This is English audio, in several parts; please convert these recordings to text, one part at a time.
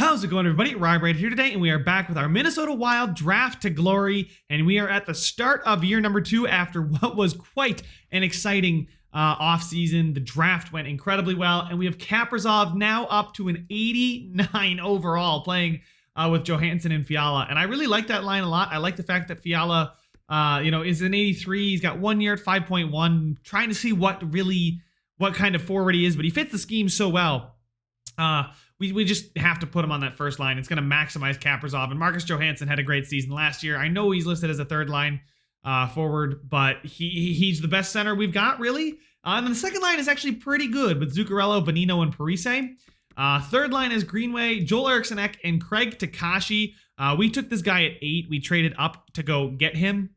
How's it going, everybody? Rob right here today, and we are back with our Minnesota Wild Draft to Glory, and we are at the start of year number 2 after what was quite an exciting offseason. The draft went incredibly well, and we have Kaprizov now up to an 89 overall, playing with Johansson and Fiala, and I really like that line a lot. I like the fact that Fiala, is an 83. He's got 1 year at 5.1, trying to see what kind of forward he is, but he fits the scheme so well. We just have to put him on that first line. It's going to maximize Kaprizov. And Marcus Johansson had a great season last year. I know he's listed as a third line forward, but he's the best center we've got, really. And then the second line is actually pretty good with Zuccarello, Bonino, and Parise. Third line is Greenway, Joel Eriksson Ek, and Craig Takashi. We took this guy at 8. We traded up to go get him.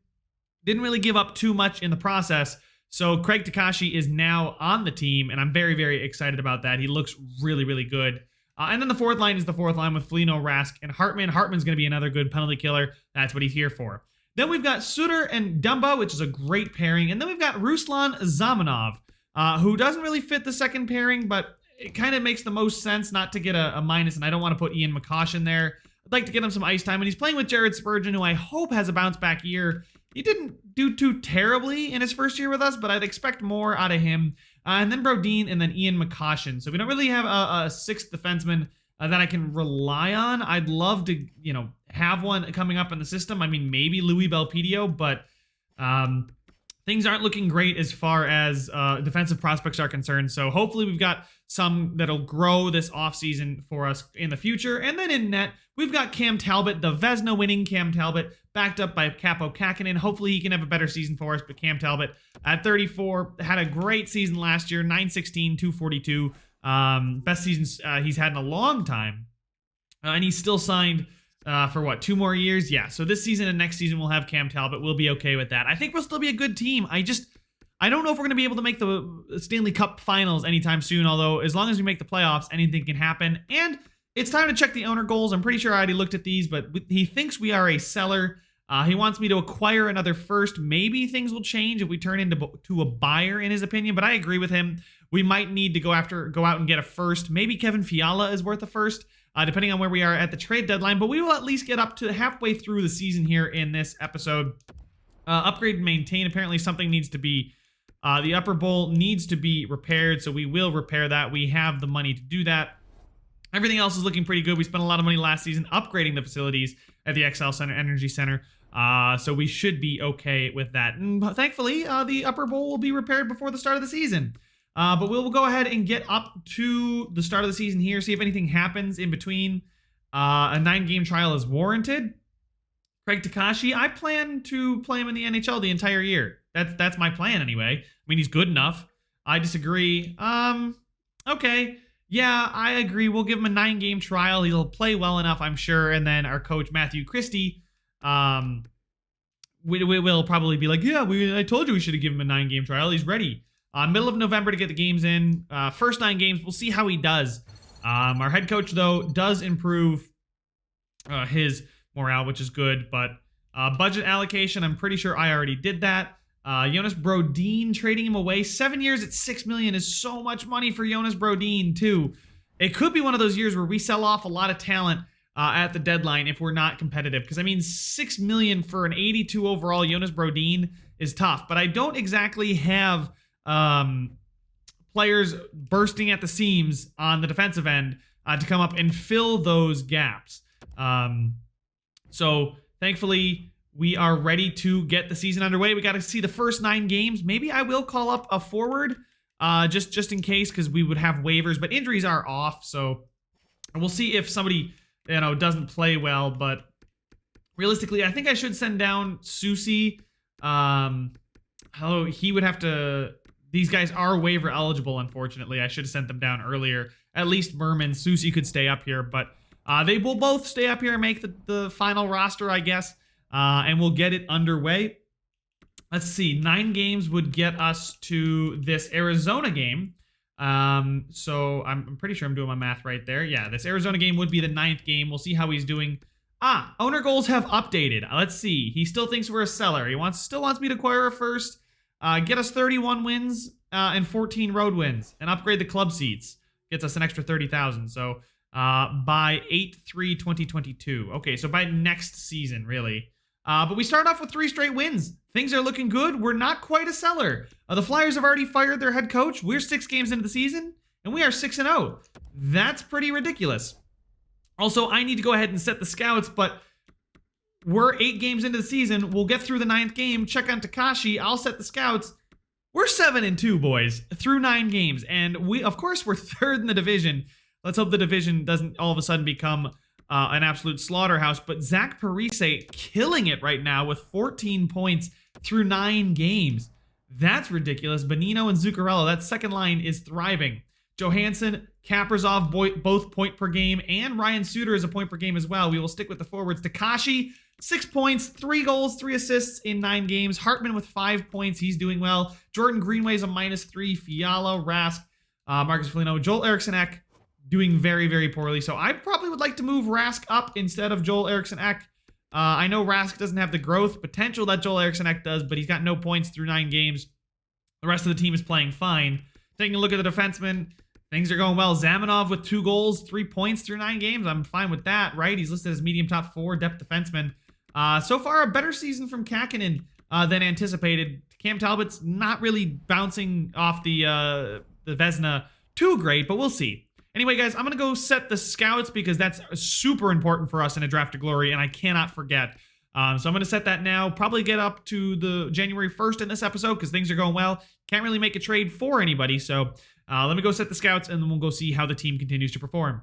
Didn't really give up too much in the process. So Craig Takashi is now on the team, and I'm very, very excited about that. He looks really, really good. And then the fourth line is the fourth line with Foligno, Rask, and Hartman. Hartman's going to be another good penalty killer. That's what he's here for. Then we've got Suter and Dumba, which is a great pairing. And then we've got Ruslan Zamanov, who doesn't really fit the second pairing, but it kind of makes the most sense not to get a minus, and I don't want to put Ian McCoshen there. I'd like to get him some ice time, and he's playing with Jared Spurgeon, who I hope has a bounce-back year. He didn't do too terribly in his first year with us, but I'd expect more out of him. And then Brodine, and then Ian McCoshen. So we don't really have a sixth defenseman that I can rely on. I'd love to, have one coming up in the system. I mean, maybe Louis Belpedio, but things aren't looking great as far as defensive prospects are concerned. So hopefully we've got some that'll grow this offseason for us in the future. And then in net, we've got Cam Talbot, the Vezina winning Cam Talbot, backed up by Capo Kakinen. Hopefully he can have a better season for us, but Cam Talbot at 34 had a great season last year, 916, 242. Best season he's had in a long time. And he's still signed for 2 more years? Yeah, so this season and next season we'll have Cam Talbot. We'll be okay with that. I think we'll still be a good team. I don't know if we're going to be able to make the Stanley Cup finals anytime soon, although as long as we make the playoffs, anything can happen. And it's time to check the owner goals. I'm pretty sure I already looked at these, but he thinks we are a seller. He wants me to acquire another first. Maybe things will change if we turn into a buyer, in his opinion, but I agree with him. We might need to go out and get a first. Maybe Kevin Fiala is worth a first, depending on where we are at the trade deadline, but we will at least get up to halfway through the season here in this episode. Upgrade and maintain. Apparently something needs to be, the upper bowl needs to be repaired, so we will repair that. We have the money to do that. Everything else is looking pretty good. We spent a lot of money last season upgrading the facilities at the XL Center, Energy Center, so we should be okay with that. And thankfully, the upper bowl will be repaired before the start of the season. But we'll go ahead and get up to the start of the season here, see if anything happens in between. A 9-game trial is warranted. Craig Takashi, I plan to play him in the NHL the entire year. That's my plan anyway. I mean, he's good enough. I disagree. Okay. Yeah, I agree. We'll give him a 9-game trial. He'll play well enough, I'm sure. And then our coach, Matthew Christie, we will probably be like, yeah, I told you we should have given him a 9-game trial. He's ready. Middle of November to get the games in. First 9 games, we'll see how he does. Our head coach, though, does improve his morale, which is good. But budget allocation, I'm pretty sure I already did that. Jonas Brodine, trading him away. 7 years at $6 million is so much money for Jonas Brodine, too. It could be one of those years where we sell off a lot of talent at the deadline if we're not competitive. Because, I mean, $6 million for an 82 overall Jonas Brodine is tough. But I don't exactly have players bursting at the seams on the defensive end to come up and fill those gaps. So thankfully we are ready to get the season underway. We got to see the first 9 games. Maybe I will call up a forward just in case, because we would have waivers, but injuries are off. So we'll see if somebody doesn't play well. But realistically, I think I should send down Susi. He would have to. These guys are waiver eligible, unfortunately. I should have sent them down earlier. At least Merman, Susi could stay up here, but they will both stay up here and make the final roster, I guess, and we'll get it underway. Let's see. 9 games would get us to this Arizona game. So I'm pretty sure I'm doing my math right there. Yeah, this Arizona game would be the 9th game. We'll see how he's doing. Owner goals have updated. Let's see. He still thinks we're a seller. He still wants me to acquire a first. Get us 31 wins and 14 road wins, and upgrade the club seats. Gets us an extra 30,000. So by 8/3/2022. Okay, so by next season, really. But we start off with 3 straight wins. Things are looking good. We're not quite a seller. The Flyers have already fired their head coach. We're 6 games into the season, and we are 6-0. That's pretty ridiculous. Also, I need to go ahead and set the scouts, but we're 8 games into the season. We'll get through the 9th game. Check on Takashi. I'll set the scouts. We're 7-2, boys, through 9 games. And we, of course, we're 3rd in the division. Let's hope the division doesn't all of a sudden become an absolute slaughterhouse. But Zach Parise killing it right now with 14 points through 9 games. That's ridiculous. Bonino and Zuccarello, that second line is thriving. Johansson, Kaprizov, both point per game, and Ryan Suter is a point per game as well. We will stick with the forwards. Takashi, 6 points, 3 goals, 3 assists in 9 games. Hartman with 5 points. He's doing well. Jordan Greenway's a -3. Fiala, Rask, Marcus Foligno, Joel Eriksson Ek doing very, very poorly. So I probably would like to move Rask up instead of Joel Eriksson Ek. I know Rask doesn't have the growth potential that Joel Eriksson Ek does, but he's got no points through 9 games. The rest of the team is playing fine. Taking a look at the defensemen, things are going well. Zamanov with 2 goals, 3 points through 9 games. I'm fine with that, right? He's listed as medium top 4 depth defenseman. So far, a better season from Kakkonen than anticipated. Cam Talbot's not really bouncing off the Vezina too great, but we'll see. Anyway, guys, I'm going to go set the scouts because that's super important for us in a Draft to Glory, and I cannot forget. So I'm going to set that now. Probably get up to the January 1st in this episode because things are going well. Can't really make a trade for anybody, so let me go set the scouts, and then we'll go see how the team continues to perform.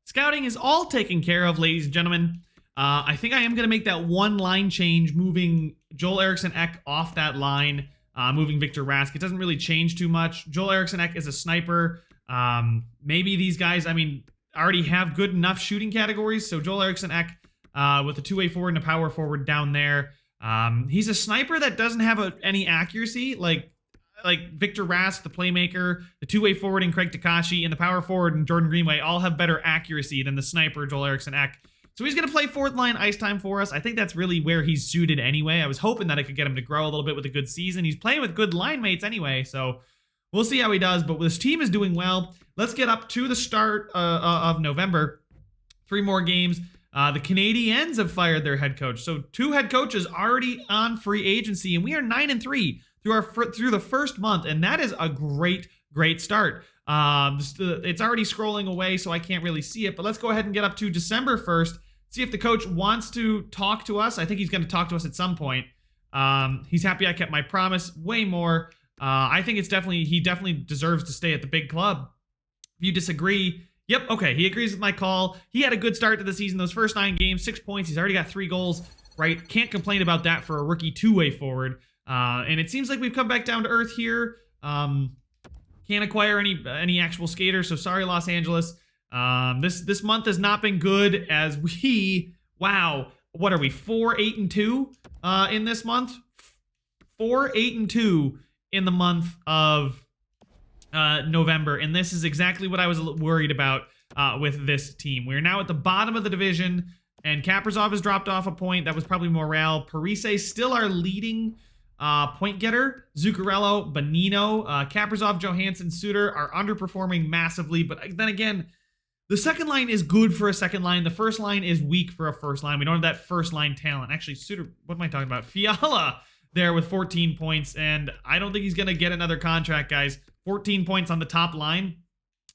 Scouting is all taken care of, ladies and gentlemen. I think I am going to make that one line change, moving Joel Eriksson Ek off that line, moving Victor Rask. It doesn't really change too much. Joel Eriksson Ek is a sniper. Maybe these guys, already have good enough shooting categories. So Joel Eriksson Ek with a 2-way forward and a power forward down there. He's a sniper that doesn't have any accuracy, like Victor Rask, the playmaker, the 2-way forward and Craig Takashi, and the power forward and Jordan Greenway all have better accuracy than the sniper Joel Eriksson Ek. So he's going to play 4th line ice time for us. I think that's really where he's suited anyway. I was hoping that I could get him to grow a little bit with a good season. He's playing with good line mates anyway, so we'll see how he does. But this team is doing well. Let's get up to the start of November. 3 more games. The Canadiens have fired their head coach. So 2 head coaches already on free agency, and we are 9-3 through the first month, and that is a great start. It's already scrolling away, so I can't really see it. But let's go ahead and get up to December 1st. See if the coach wants to talk to us. I think he's going to talk to us at some point. He's happy I kept my promise. Way more. I think he definitely deserves to stay at the big club. If you disagree, yep, okay, he agrees with my call. He had a good start to the season. Those first 9 games, 6 points. He's already got 3 goals, right? Can't complain about that for a rookie 2-way forward. And it seems like we've come back down to earth here. Can't acquire any actual skaters, so sorry, Los Angeles. This month has not been good as wow, what are we, 4-8-2 in this month? 4-8-2 in the month of November, and this is exactly what I was worried about with this team. We're now at the bottom of the division, and Kaprizov has dropped off a point. That was probably morale. Parise still our leading point getter. Zuccarello, Bonino, Kaprizov, Johansson, Suter are underperforming massively, but then again, the second line is good for a second line. The first line is weak for a first line. We don't have that first line talent. Actually, Suter, what am I talking about? Fiala there with 14 points, and I don't think he's going to get another contract, guys. 14 points on the top line.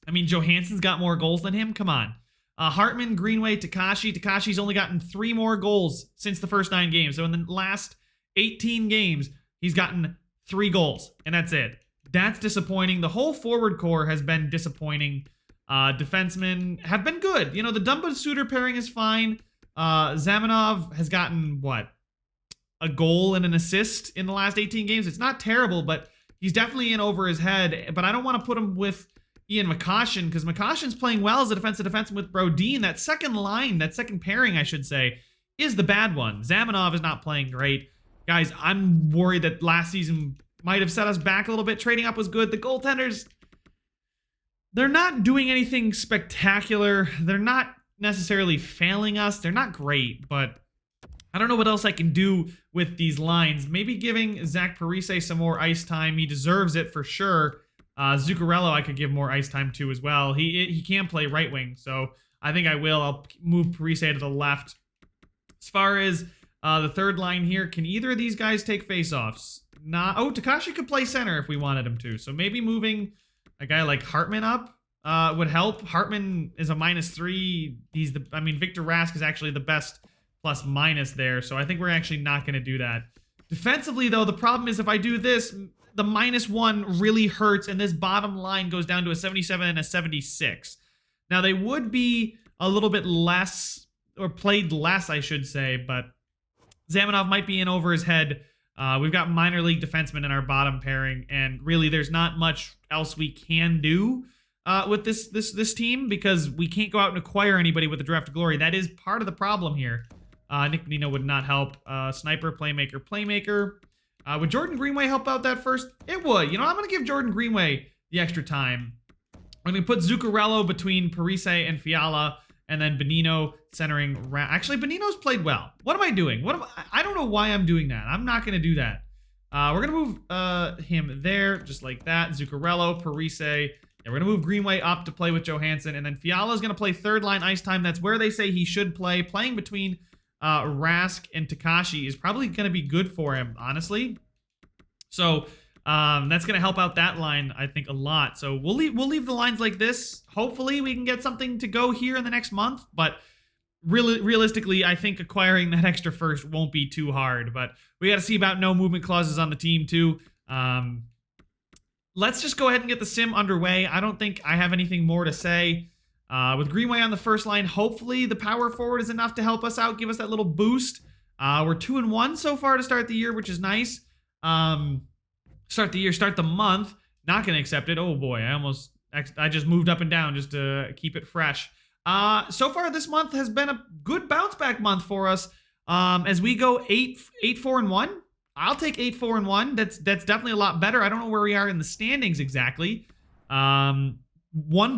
Johansson's got more goals than him. Come on. Hartman, Greenway, Takashi. Takashi's only gotten 3 more goals since the first 9 games. So in the last 18 games, he's gotten 3 goals, and that's it. That's disappointing. The whole forward core has been disappointing. Defensemen have been good. The Dumba-Suter pairing is fine. Zamanov has gotten, a goal and an assist in the last 18 games. It's not terrible, but he's definitely in over his head. But I don't want to put him with Ian McCoshen because McCoshen's playing well as a defensive defenseman with Brodine. That second line, that second pairing, I should say, is the bad one. Zamanov is not playing great. Guys, I'm worried that last season might have set us back a little bit. Trading up was good. The goaltenders, they're not doing anything spectacular. They're not necessarily failing us. They're not great, but I don't know what else I can do with these lines. Maybe giving Zach Parise some more ice time. He deserves it for sure. Zuccarello I could give more ice time to as well. He can play right wing, so I think I will. I'll move Parise to the left. As far as the third line here, can either of these guys take faceoffs? Not. Oh, Takashi could play center if we wanted him to. So maybe moving a guy like Hartman up would help. Hartman is a -3. Victor Rask is actually the best plus-minus there. So I think we're actually not going to do that. Defensively, though, the problem is if I do this, the -1 really hurts, and this bottom line goes down to a 77 and a 76. Now, they would be a little bit less, or played less, I should say, but Zamenhof might be in over his head. We've got minor league defensemen in our bottom pairing, and really there's not much else we can do with this team because we can't go out and acquire anybody with the draft to glory. That is part of the problem here. Nick Nino would not help. Sniper, playmaker. Would Jordan Greenway help out that first? It would. You know, I'm going to give Jordan Greenway the extra time. I'm going to put Zuccarello between Parise and Fiala, and then Bonino centering. Actually, Bonino's played well. What am I doing? I don't know why I'm doing that. I'm not going to do that. We're going to move him there, just like that. Zuccarello, Parise. Yeah, we're going to move Greenway up to play with Johansson, and then Fiala's going to play third line ice time. That's where they say he should play. Playing between Rask and Takashi is probably going to be good for him, honestly. So that's going to help out that line, I think, a lot. So we'll leave the lines like this. Hopefully we can get something to go here in the next month. But realistically, I think acquiring that extra first won't be too hard. But we got to see about no movement clauses on the team too. Let's just go ahead and get the sim underway. I don't think I have anything more to say. With Greenway on the first line, hopefully the power forward is enough to help us out, give us that little boost. We're 2-1 so far to start the year, which is nice. Start the month. Not going to accept it. Oh boy, I just moved up and down just to keep it fresh. So far this month has been a good bounce back month for us. As we go 8-4-1. I'll take 8-4-1. That's definitely a lot better. I don't know where we are in the standings exactly. 1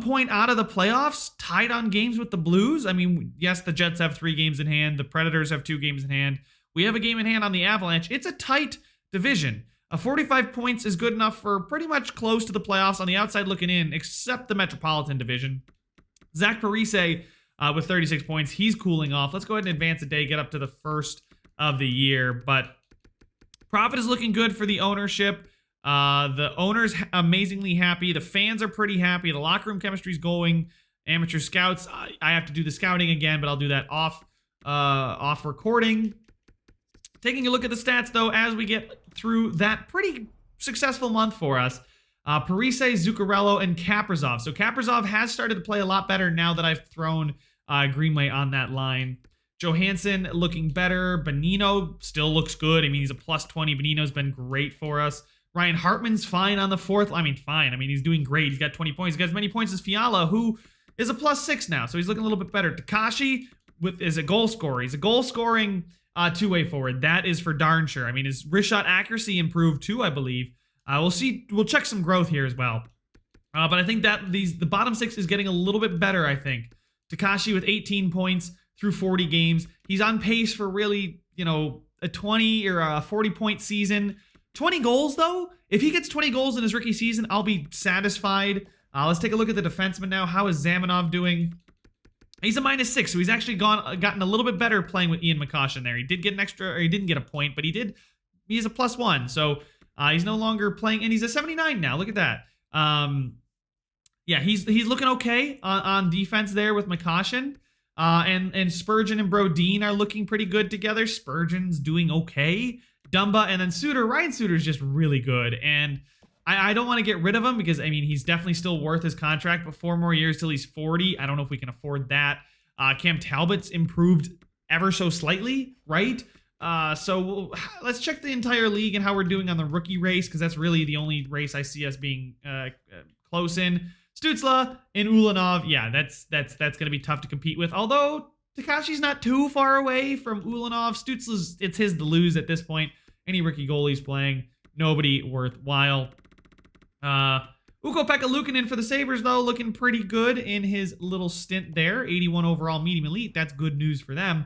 point out of the playoffs, tied on games with the Blues. I mean, yes, the Jets have 3 games in hand. The Predators have 2 games in hand. We have a game in hand on the Avalanche. It's a tight division. 45 points is good enough for pretty much close to the playoffs on the outside looking in, except the Metropolitan Division. Zach Parise with 36 points. He's cooling off. Let's go ahead and advance a day, get up to the first of the year. But profit is looking good for the ownership. The owner's amazingly happy. The fans are pretty happy. The locker room chemistry's going. Amateur scouts, I have to do the scouting again, but I'll do that off recording. Taking a look at the stats, though, as we get through that pretty successful month for us. Parise, Zuccarello, and Kaprizov. So Kaprizov has started to play a lot better now that I've thrown Greenway on that line. Johansson looking better. Bonino still looks good. I mean, he's a +20. Bonino's been great for us. Ryan Hartman's fine on the fourth. Fine. He's doing great. He's got 20 points. He's got as many points as Fiala, who is a +6 now. So he's looking a little bit better. Takashi is a goal scorer. He's a goal-scoring two-way forward. That is for darn sure. His wrist shot accuracy improved too, I believe. We'll see. We'll check some growth here as well. But I think that the bottom 6 is getting a little bit better, I think. Takashi with 18 points through 40 games. He's on pace for really, a 20 or a 40-point season. 20 goals, though. If he gets 20 goals in his rookie season, I'll be satisfied. Let's take a look at the defenseman now. How is Zamenhof doing? He's a -6, so he's actually gotten a little bit better playing with Ian McCoshen there. He did get an extra, or he didn't get a point, but he's a +1. So he's no longer playing, and he's a 79 now. Look at that. Yeah, he's looking okay on defense there with McCoshen. And Spurgeon and Brodine are looking pretty good together. Spurgeon's doing okay. Dumba and then Suter. Ryan Suter's just really good. And I don't want to get rid of him because, he's definitely still worth his contract, but 4 more years till he's 40. I don't know if we can afford that. Cam Talbot's improved ever so slightly, right? So let's check the entire league and how we're doing on the rookie race because that's really the only race I see us being close in. Stützle and Ulanov, yeah, that's going to be tough to compete with. Although Takashi's not too far away from Ulanov. Stützle's, it's his to lose at this point. Any rookie goalie's playing, nobody worthwhile. Ukko-Pekka Luukkonen for the Sabres, though, looking pretty good in his little stint there. 81 overall medium elite. That's good news for them.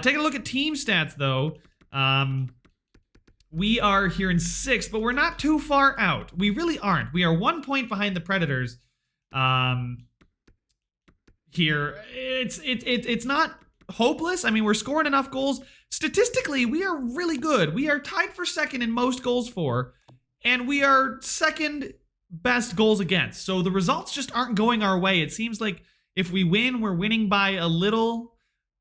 Taking a look at team stats, though. We are here in 6th, but we're not too far out. We really aren't. We are 1 point behind the Predators. Here, it's not hopeless. I mean, we're scoring enough goals. Statistically, we are really good. We are tied for 2nd in most goals for, and we are 2nd best goals against. So the results just aren't going our way. It seems like if we win, we're winning by a little.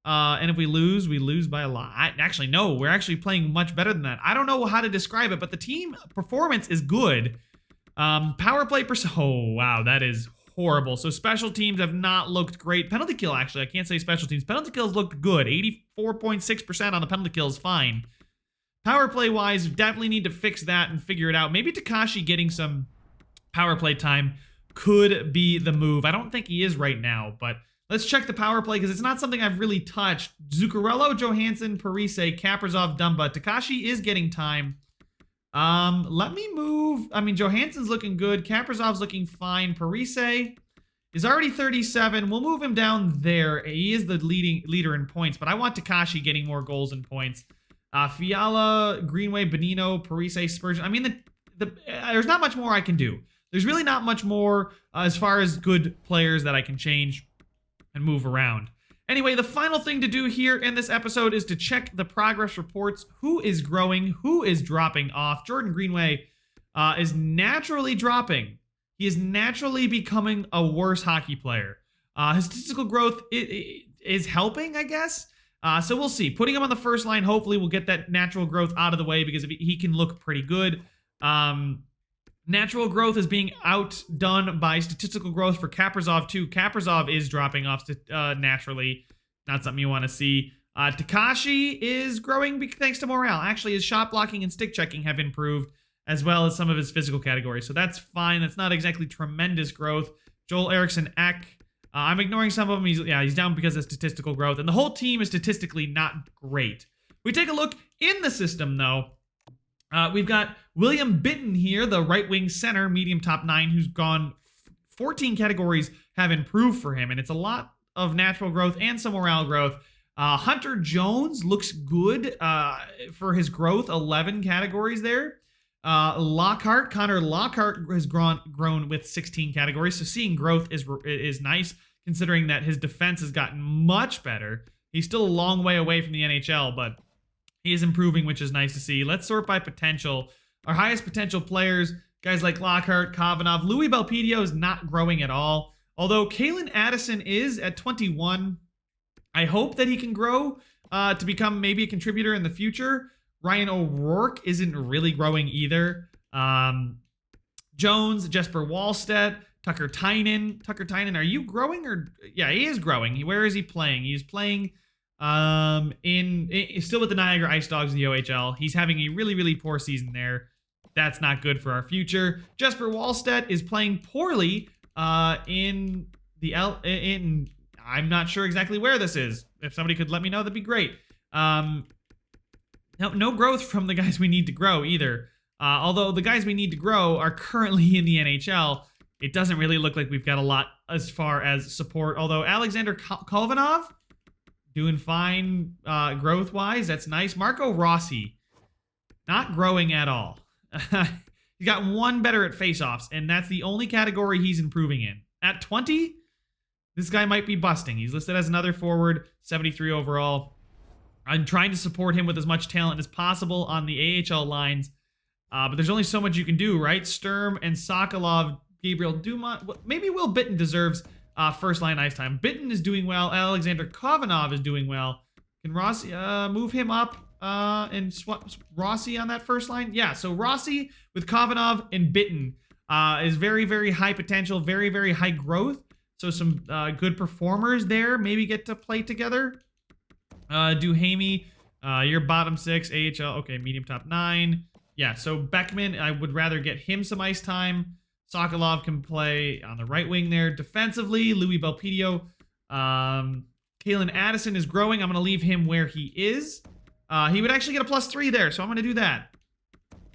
And if we lose by a lot. Actually, no, we're actually playing much better than that. I don't know how to describe it, but the team performance is good. Power play oh, wow, that is horrible. So special teams have not looked great. Penalty kill, actually, I can't say special teams. Penalty kills looked good. 84.6% on the penalty kill is fine. Power play wise, definitely need to fix that and figure it out. Maybe Takashi getting some power play time could be the move. I don't think he is right now, but let's check the power play because it's not something I've really touched. Zuccarello, Johansson, Parise, Kaprizov, Dumba. Takashi is getting time. Let me move. I mean, Johansson's looking good. Kaprizov's looking fine. Parise is already 37. We'll move him down there. He is the leader in points, but I want Takashi getting more goals and points. Fiala, Greenway, Bonino, Parise, Spurgeon. I mean, there's not much more I can do. There's really not much more as far as good players that I can change and move around. Anyway, the final thing to do here in this episode is to check the progress reports. Who is growing? Who is dropping off? Jordan Greenway is naturally dropping. He is naturally becoming a worse hockey player. His statistical growth is helping, I guess. So we'll see. Putting him on the first line, hopefully we'll get that natural growth out of the way because he can look pretty good. Natural growth is being outdone by statistical growth for Kaprizov too. Kaprizov is dropping off naturally. Not something you want to see. Takashi is growing thanks to morale. Actually, his shot blocking and stick checking have improved, as well as some of his physical categories. So that's fine. That's not exactly tremendous growth. Joel Eriksson Ek. I'm ignoring some of them. He's down because of statistical growth. And the whole team is statistically not great. We take a look in the system, though. We've got William Bitton here, the right-wing center, medium top 9, who's gone 14 categories have improved for him, and it's a lot of natural growth and some morale growth. Hunter Jones looks good for his growth, 11 categories there. Connor Lockhart has grown with 16 categories, so seeing growth is nice, considering that his defense has gotten much better. He's still a long way away from the NHL, but he is improving, which is nice to see. Let's sort by potential. Our highest potential players, guys like Lockhart, Kovanov. Louis Belpedio is not growing at all. Although Kalen Addison is at 21. I hope that he can grow to become maybe a contributor in the future. Ryan O'Rourke isn't really growing either. Jones, Jesper Wallstedt, Tucker Tynan. Tucker Tynan, are you growing? Yeah, he is growing. Where is he playing? He's playing still with the Niagara Ice Dogs in the OHL. He's having a really, really poor season there. That's not good for our future. Jesper Wallstedt is playing poorly I'm not sure exactly where this is. If somebody could let me know, that'd be great. No growth from the guys we need to grow either. Although the guys we need to grow are currently in the NHL, it doesn't really look like we've got a lot as far as support. Although Alexander Kovanov doing fine growth-wise. That's nice. Marco Rossi, not growing at all. He's got one better at face-offs, and that's the only category he's improving in. At 20, this guy might be busting. He's listed as another forward, 73 overall. I'm trying to support him with as much talent as possible on the AHL lines, but there's only so much you can do, right? Sturm and Sokolov, Gabriel Dumont. Maybe Will Bitton deserves first-line ice time. Bitton is doing well. Alexander Kovanov is doing well. Can Rossi move him up and swap Rossi on that first line? Yeah, so Rossi with Kovanov and Bitton is very, very high potential, very, very high growth. So some good performers there maybe get to play together. Duhamey, you're bottom 6, AHL, okay, medium top 9. Yeah, so Beckman, I would rather get him some ice time. Sokolov can play on the right wing there. Defensively, Louis Belpedio. Kalen Addison is growing. I'm going to leave him where he is. He would actually get a +3 there, so I'm going to do that.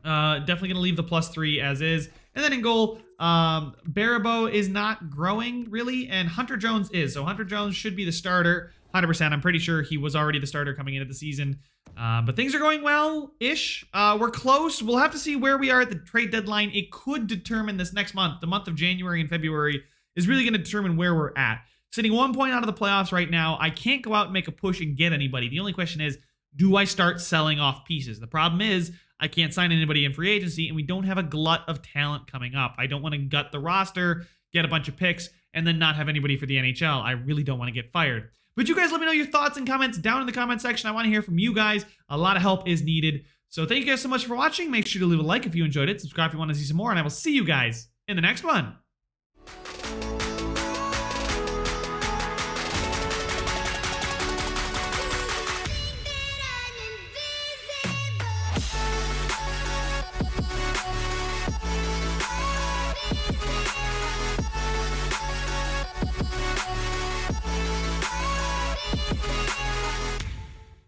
Definitely going to leave the +3 as is. And then in goal, Barabo is not growing, really, and Hunter Jones is. So Hunter Jones should be the starter. 100%. I'm pretty sure he was already the starter coming into the season. But things are going well-ish. We're close. We'll have to see where we are at the trade deadline. It could determine this next month. The month of January and February is really going to determine where we're at. Sitting 1 point out of the playoffs right now, I can't go out and make a push and get anybody. The only question is, do I start selling off pieces? The problem is, I can't sign anybody in free agency, and we don't have a glut of talent coming up. I don't want to gut the roster, get a bunch of picks, and then not have anybody for the NHL. I really don't want to get fired. But you guys let me know your thoughts and comments down in the comment section. I want to hear from you guys. A lot of help is needed. So thank you guys so much for watching. Make sure to leave a like if you enjoyed it. Subscribe if you want to see some more, and I will see you guys in the next one.